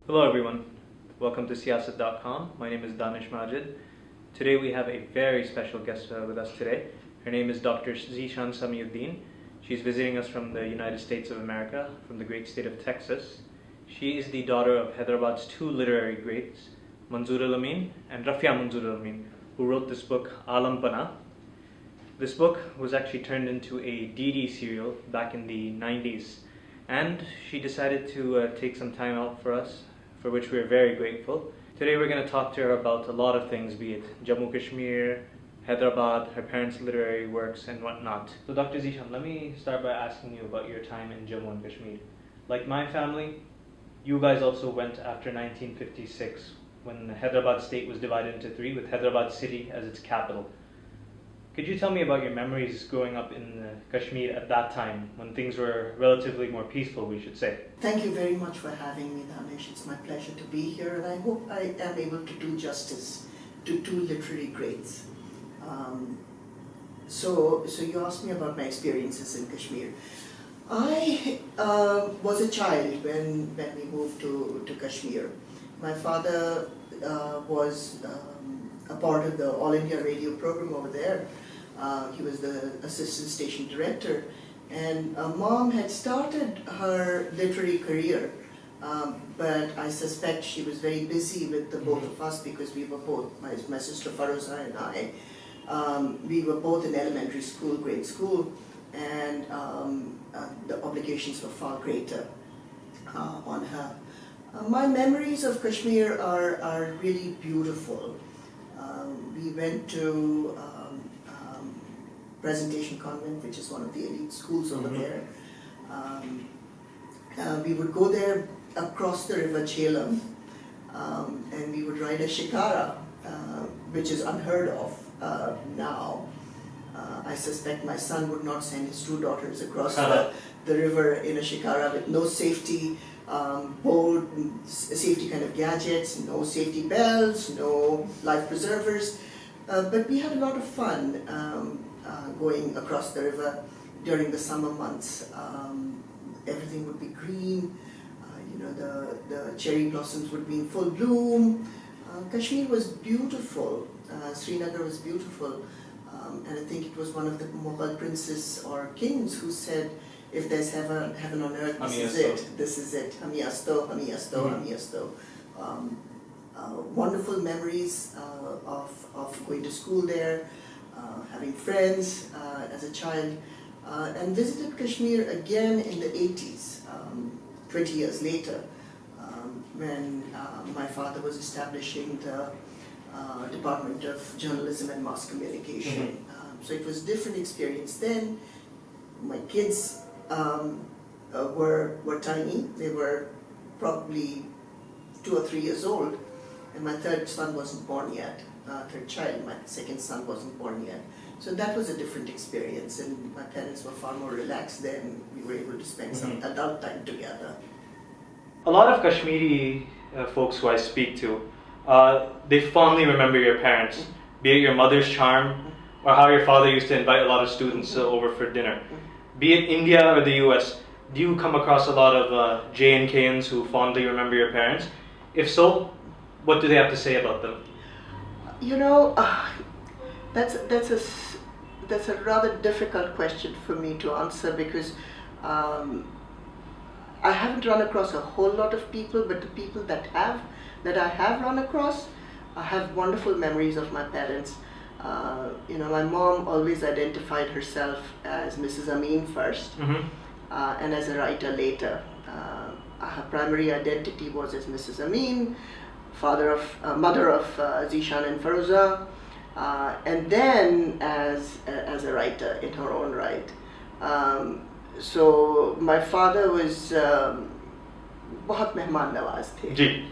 Hello everyone, welcome to Siyasat.com. My name is Danish Majid. Today we have a very special guest with us today. Her name is Dr. Zishan Samiuddin. She's visiting us from the United States of America, from the great state of Texas. She is the daughter of Hyderabad's two literary greats, Manzurul Amin and Rafia Manzurul Amin, who wrote this book, Apana. This book was actually turned into a DD serial back in the 90s, and she decided to take some time out for us, for which we are very grateful. Today we're going to talk to her about a lot of things, be it Jammu Kashmir, Hyderabad, her parents' literary works, and whatnot. So Dr. Zishan, let me start by asking you about your time in Jammu and Kashmir. Like my family, you guys also went after 1956, when the Hyderabad state was divided into three, with Hyderabad city as its capital. Could you tell me about your memories growing up in Kashmir at that time, when things were relatively more peaceful, we should say? Thank you very much for having me, Danish. It's my pleasure to be here, and I hope I am able to do justice to two literary greats. So you asked me about my experiences in Kashmir. I was a child when we moved to Kashmir. My father was a part of the All India radio program over there. He was the assistant station director, and mom had started her literary career, but I suspect she was very busy with the both of us, because we were both, my sister Faroza and I, we were both in elementary school, grade school, and the obligations were far greater on her. My memories of Kashmir are really beautiful. We went to Presentation Convent, which is one of the elite schools over there. We would go there across the river Jhelum, and we would ride a shikara, which is unheard of now. I suspect my son would not send his two daughters across the river in a shikara with no safety board, safety kind of gadgets, no safety belts, no life preservers. But we had a lot of fun going across the river during the summer months. Everything would be green, the cherry blossoms would be in full bloom. Kashmir was beautiful, Srinagar was beautiful, and I think it was one of the Mughal princes or kings who said, if there's heaven on earth, this is it. Hami asto, hami asto, hami asto. Wonderful memories of going to school there, having friends as a child, and visited Kashmir again in the 80s, 20 years later, when my father was establishing the Department of Journalism and Mass Communication. So it was a different experience then. My kids were tiny. They were probably 2 or 3 years old, and my third son wasn't born yet. Third child, my second son wasn't born yet. So that was a different experience, and my parents were far more relaxed then. We were able to spend some adult time together. A lot of Kashmiri folks who I speak to, they fondly remember your parents, be it your mother's charm, or how your father used to invite a lot of students over for dinner. Be it India or the US, do you come across a lot of J&Kans who fondly remember your parents? If so, what do they have to say about them? That's a rather difficult question for me to answer, because I haven't run across a whole lot of people, but the people that I have run across, I have wonderful memories of my parents. My mom always identified herself as Mrs. Amin first, and as a writer later. Her primary identity was as Mrs. Amin, mother of Zishan and Faroza, and then as a writer in her own right. So my father was बहुत मेहमान नवाज थे.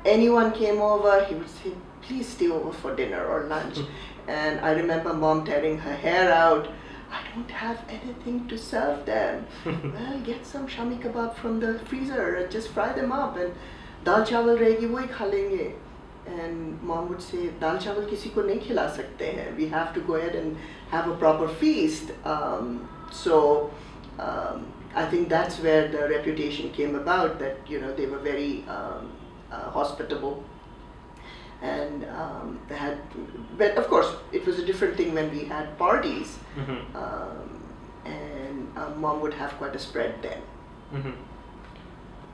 Anyone came over, he would say, please stay over for dinner or lunch. And I remember mom tearing her hair out. I don't have anything to serve them. Well, get some shami kebab from the freezer and just fry them up, and dal chawal रहेगी वही खा लेंगे. And mom would say, dal chawal किसी को नहीं खिला सकते हैं. We have to go ahead and have a proper feast. So I think that's where the reputation came about, that they were very hospitable, and they had. But of course, it was a different thing when we had parties, and mom would have quite a spread then.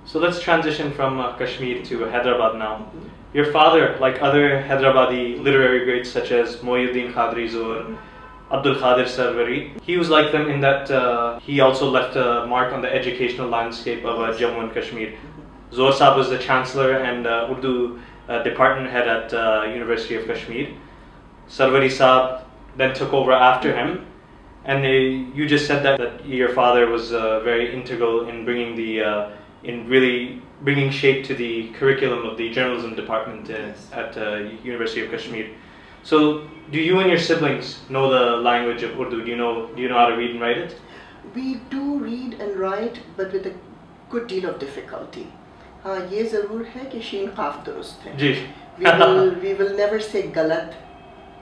So let's transition from Kashmir to Hyderabad now. Your father, like other Hyderabadi literary greats such as Mohyuddin Khadri Zor, Abdul Qadir Sarwari, he was like them in that he also left a mark on the educational landscape of Jammu and Kashmir. Zor Saab was the chancellor and Urdu department head at University of Kashmir. Sarwari Saab then took over after him. And you just said that your father was very integral in bringing really bringing shape to the curriculum of the journalism department at University of Kashmir. So, do you and your siblings know the language of Urdu? Do you know how to read and write it? We do read and write, but with a good deal of difficulty. ये ज़रूर है कि शीन क़ाफ़ दुरुस्त है. जी. We will never say galat.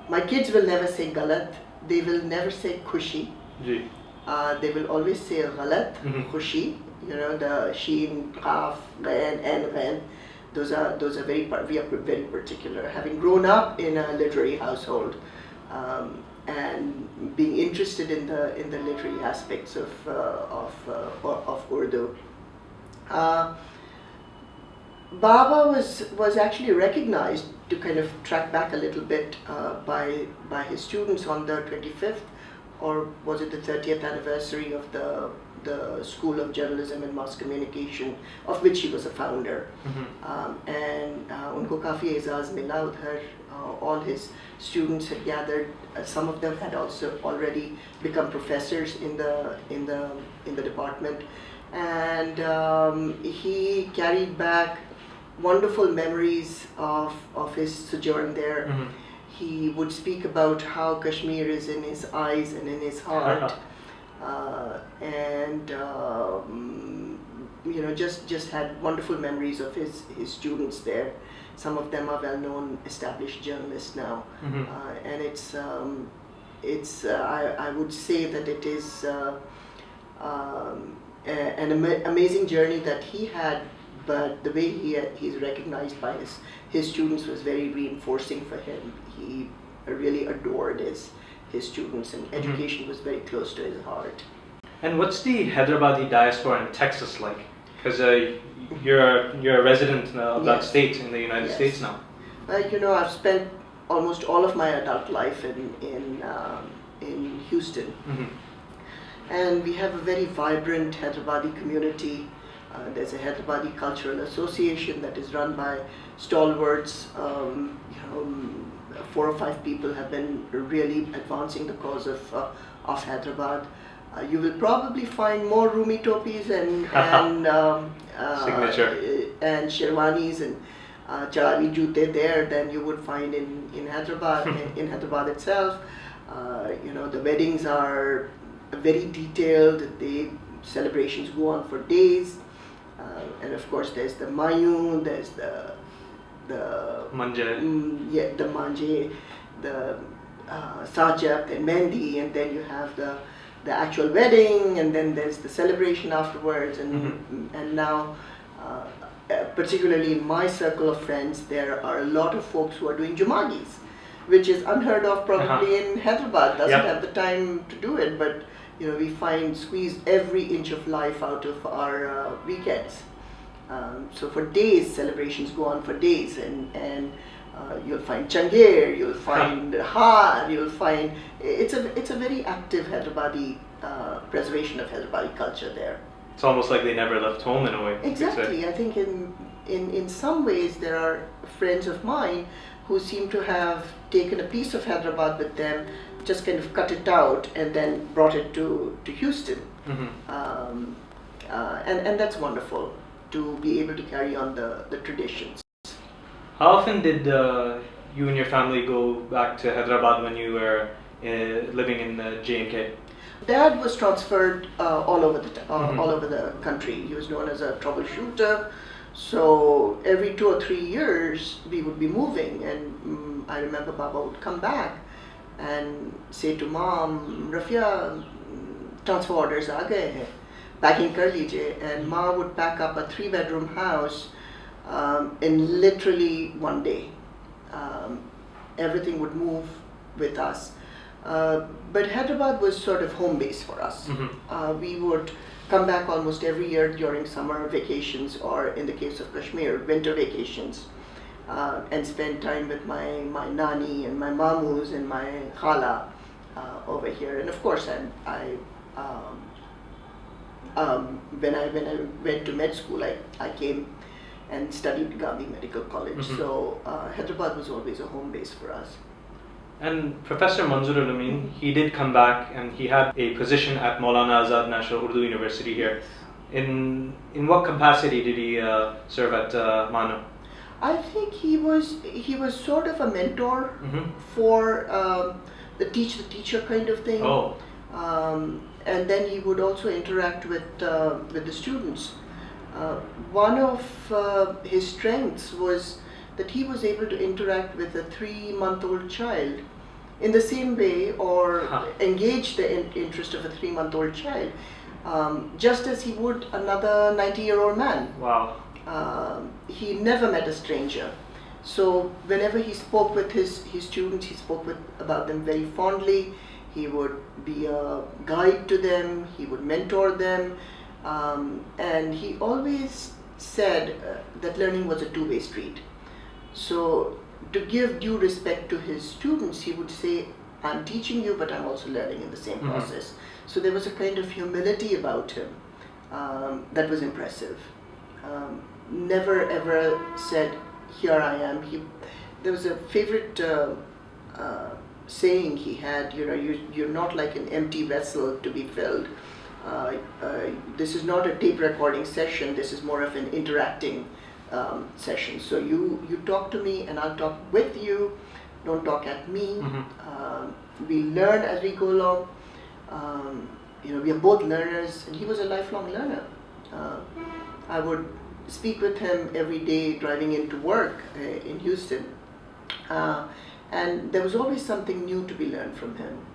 My kids will never say galat. They will never say khushi. Ji. They will always say galat, khushi. The sheen, qaf, ghain, and ghain. Those are we are very particular. Having grown up in a literary household, and being interested in the literary aspects of Urdu. Baba was actually recognized, to kind of track back a little bit, by his students on the 25th, or was it the 30th anniversary of the School of Journalism and Mass Communication, of which he was a founder. And unko kafi एजाज़ मिला उधर. All his students had gathered. Some of them had also already become professors in the department, and he carried back wonderful memories of his sojourn there. He would speak about how Kashmir is in his eyes and in his heart. And just had wonderful memories of his students there. Some of them are well-known established journalists now, and I would say that it is an amazing journey that he had. But the way he's recognized by his students was very reinforcing for him. He really adored his students, and education was very close to his heart. And what's the Hyderabadi diaspora in Texas like? Because you're a resident of that state in the United States now. I've spent almost all of my adult life in Houston, and we have a very vibrant Hyderabadi community. There's a Hyderabadi Cultural Association that is run by stalwarts. 4 or 5 people have been really advancing the cause of Hyderabad. You will probably find more Rumi topis and signature and sherwanis and charavi jute there than you would find in Hyderabad. In Hyderabad itself, the weddings are very detailed. The celebrations go on for days. And of course, there's the mayun, there's the manje, the manje, the sajak and mendi, and then you have the actual wedding, and then there's the celebration afterwards. And now, particularly in my circle of friends, there are a lot of folks who are doing jumagis, which is unheard of probably in Hyderabad. Doesn't have the time to do it, but we squeeze every inch of life out of our weekends. So for days, celebrations go on for days, and you'll find Changir, you'll find Har, you'll find it's a very active Hyderabadi preservation of Hyderabadi culture there. It's almost like they never left home in a way. Exactly. I think in some ways there are friends of mine who seem to have taken a piece of Hyderabad with them, just kind of cut it out and then brought it to Houston. And that's wonderful to be able to carry on the traditions. How often did you and your family go back to Hyderabad when you were living in J&K? Dad was transferred all over the country. He was known as a troubleshooter. So every 2 or 3 years we would be moving, and I remember Baba would come back and say to Mom, Rafia, transfer orders aa gaye hain. packing kar lijiye, and Ma would pack up a 3-bedroom house in literally one day. Everything would move with us. But Hyderabad was sort of home base for us. We would come back almost every year during summer vacations, or in the case of Kashmir, winter vacations, and spend time with my nani and my mamus and my khala over here. And of course, when I went to med school, I came and studied Gandhi Medical College. So Hyderabad was always a home base for us. And Professor Manzurul Amin, he did come back and he had a position at Maulana Azad National Urdu University here. In what capacity did he serve at Manu? I think he was sort of a mentor for the teacher kind of thing. Oh. And then he would also interact with the students. One of his strengths was that he was able to interact with a 3-month-old child in the same way, or engage the interest of a 3-month-old child, just as he would another 90-year-old man. Wow. He never met a stranger. So whenever he spoke with his students, he spoke about them very fondly. He would be a guide to them, he would mentor them, and he always said that learning was a two-way street. So to give due respect to his students, he would say, I'm teaching you, but I'm also learning in the same process. So there was a kind of humility about him that was impressive. Never ever said, here I am. There was a favorite saying he had, you're not like an empty vessel to be filled. This is not a tape recording session, this is more of an interacting session. So you talk to me and I'll talk with you, don't talk at me. We learn as we go along. We are both learners, and he was a lifelong learner. I would speak with him every day driving into work in Houston. And there was always something new to be learned from him.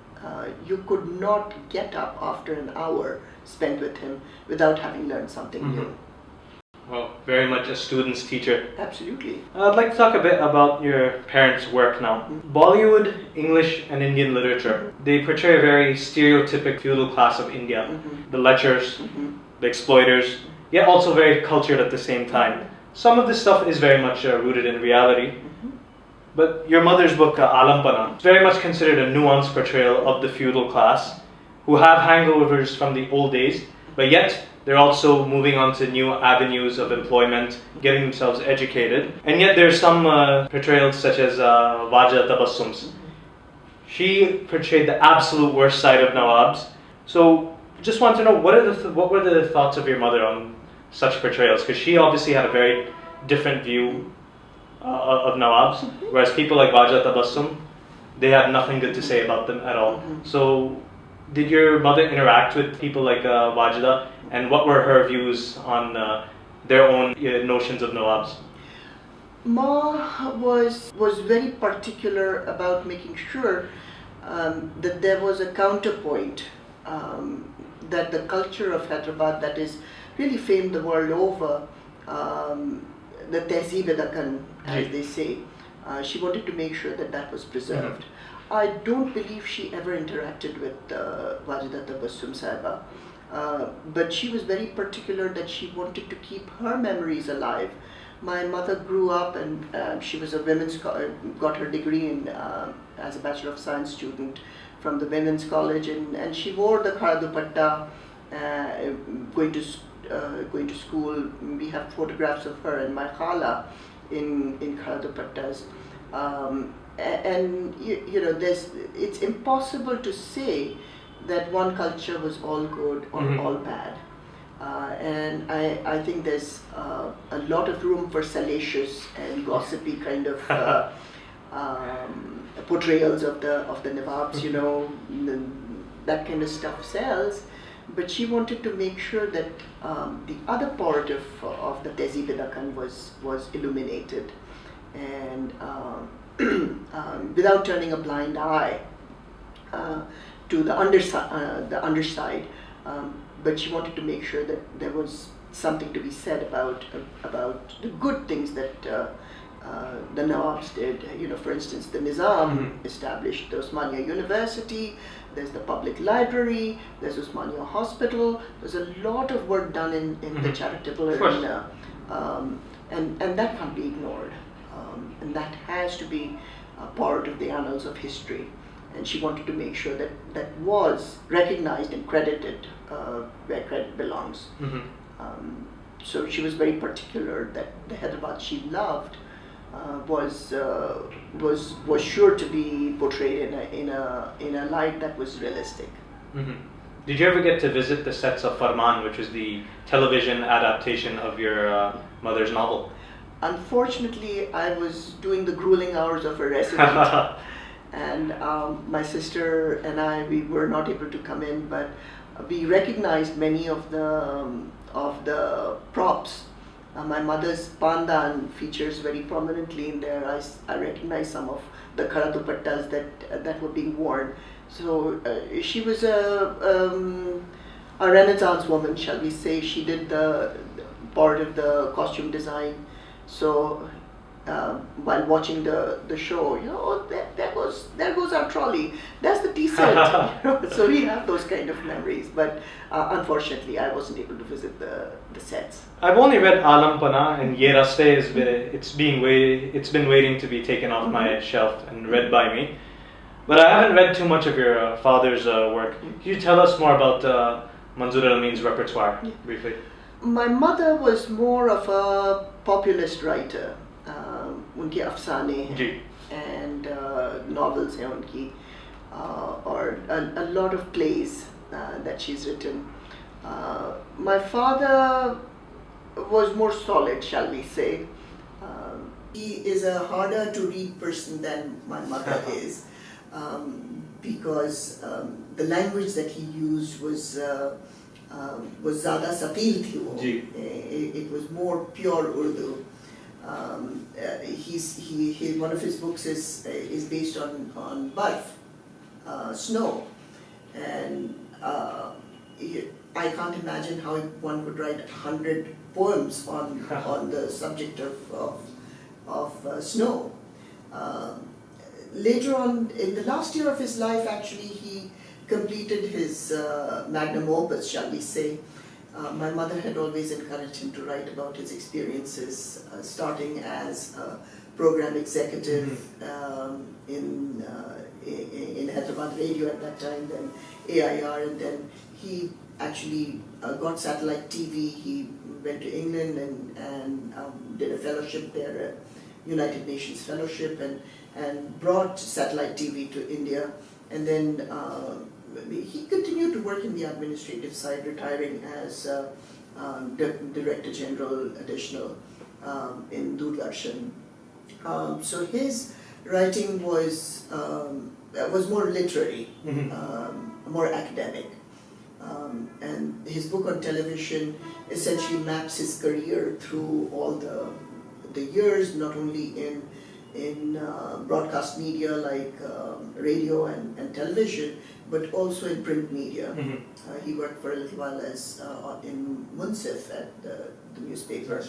You could not get up after an hour spent with him without having learned something new. Well, very much a student's teacher. Absolutely. I'd like to talk a bit about your parents' work now. Bollywood, English and Indian literature, they portray a very stereotypic feudal class of India. The lechers, the exploiters, yet also very cultured at the same time. Some of this stuff is very much rooted in reality. But your mother's book, Apana, is very much considered a nuanced portrayal of the feudal class, who have hangovers from the old days, but yet they're also moving on to new avenues of employment, getting themselves educated. And yet there's some portrayals such as Wajah Tabassum's. She portrayed the absolute worst side of Nawabs. So just want to know, what were the thoughts of your mother on such portrayals? Because she obviously had a very different view of Nawabs, whereas people like Wajah Tabassum, they had nothing good to say about them at all. So did your mother interact with people like Wajda, and what were her views on their own notions of Nawabs? Ma was very particular about making sure that there was a counterpoint, that the culture of Hyderabad that is really famed the world over, the Tehzeeb-e-Dakkan, as they say, she wanted to make sure that was preserved. I don't believe she ever interacted with Wajida Tabassum Sahiba, but she was very particular that she wanted to keep her memories alive. My mother grew up and she was a got her degree in as a Bachelor of Science student from the Women's College, and she wore the khara dupatta going to school. We have photographs of her and my khala in khara dupattas. And it's impossible to say that one culture was all good or all bad. And I think there's a lot of room for salacious and gossipy kind of portrayals of the Nawabs, that kind of stuff sells. But she wanted to make sure that the other part of the Tehzeeb-e-Dakkan was illuminated, and without turning a blind eye to the underside, but she wanted to make sure that there was something to be said about the good things that the Nawabs did. You know, for instance, the Nizam established the Osmania University. There's the public library. There's Osmania Hospital. There's a lot of work done in the charitable arena, and that can't be ignored. And that has to be a part of the annals of history. And she wanted to make sure that that was recognized and credited where credit belongs. So she was very particular that the Hyderabad she loved was sure to be portrayed in a light that was realistic. Did you ever get to visit the sets of Farman, which is the television adaptation of your mother's novel? Unfortunately, I was doing the grueling hours of a resident, and my sister and I, we were not able to come in, but we recognized many of the props. My mother's pandan features very prominently in there. I recognize some of the khara dupattas that were being worn. So she was a Renaissance woman, shall we say. She did the part of the costume design. So while watching the show, you know, oh, there goes our trolley. That's the tea set. You know? So we have those kind of memories. But unfortunately, I wasn't able to visit the sets. I've only read Apana, and Ye Raste it's been waiting to be taken off my shelf and read by me. But I haven't read too much of your father's work. Can you tell us more about Manzurul Amin's repertoire, briefly? My mother was more of a populist writer. उनके अफसाने हैं and novels हैं उनकी, or a lot of plays that she's written. My father was more solid, shall we say. He is a harder to read person than my mother is, because the language that he used was ज़्यादा सकील थी वो. It was more pure Urdu. One of his books is based on barf, snow, and I can't imagine how one could write 100 poems on the subject of snow. Later on, in the last year of his life, actually, he completed his magnum opus, shall we say. My mother had always encouraged him to write about his experiences, starting as a program executive in Hyderabad radio at that time, then AIR, and then he actually got satellite TV. He went to England and did a fellowship there, a United Nations fellowship, and brought satellite TV to India. And then he continued to work in the administrative side, retiring as Director General Additional in Doordarshan. So his writing was more literary, more academic. And his book on television essentially maps his career through all the years, not only in broadcast media like radio and television, but also in print media. He worked for a little while as in Munsif at the newspaper.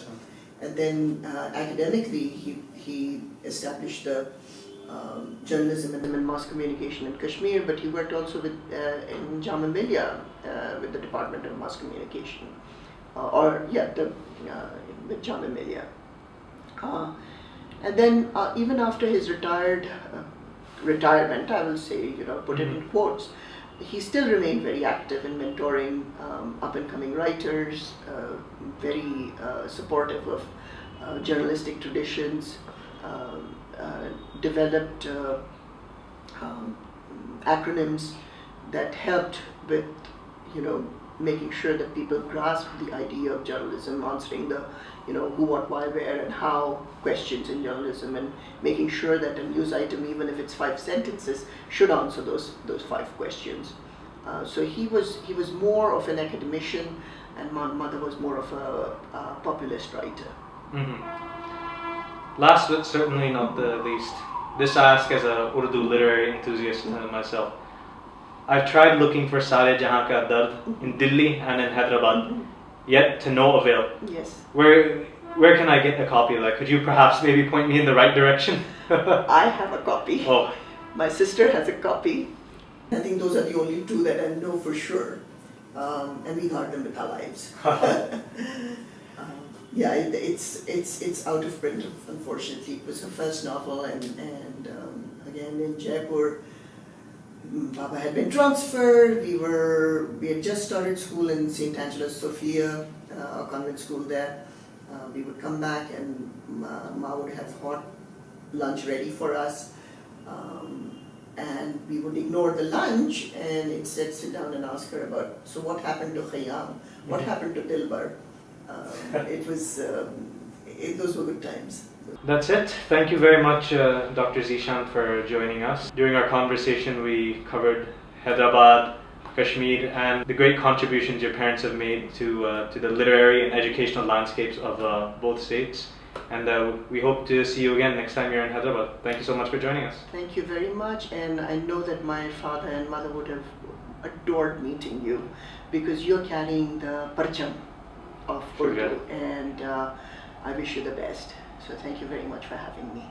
And then academically, he established the journalism and mass communication in Kashmir, but he worked also with in Jamia Millia with the Department of Mass Communication, with Jamia Millia. And then even after his retirement, I will say, put it in quotes, he still remained very active in mentoring up-and-coming writers, very supportive of journalistic traditions, developed acronyms that helped with, making sure that people grasp the idea of journalism, answering the, who, what, why, where, and how questions in journalism, and making sure that a news item, even if it's 5 sentences, should answer those 5 questions. So he was more of an academician, and my mother was more of a populist writer. Last but certainly not the least, this I ask as a Urdu literary enthusiast myself. I've tried looking for Sare Jahan Ka Dard in Delhi and in Hyderabad, yet to no avail. Yes. Where can I get a copy of that? Could you perhaps maybe point me in the right direction? I have a copy. Oh, My sister has a copy. I think those are the only two that I know for sure. And we got them with our lives. Yeah, it's out of print, unfortunately. It was her first novel, and again in Jaipur, Baba had been transferred. We had just started school in St. Angela Sophia, a convent school there. We would come back and Ma would have hot lunch ready for us. And we would ignore the lunch and instead sit down and ask her about, so what happened to Khayyam? What happened to Dilbar? Those were good times. that's it. Thank you very much, Dr. Zishan, for joining us. During our conversation, we covered Hyderabad, Kashmir, and the great contributions your parents have made to the literary and educational landscapes of both states. And we hope to see you again next time you're in Hyderabad. Thank you so much for joining us. Thank you very much, and I know that my father and mother would have adored meeting you because you're carrying the parcham of Urdu, and I wish you the best. So thank you very much for having me.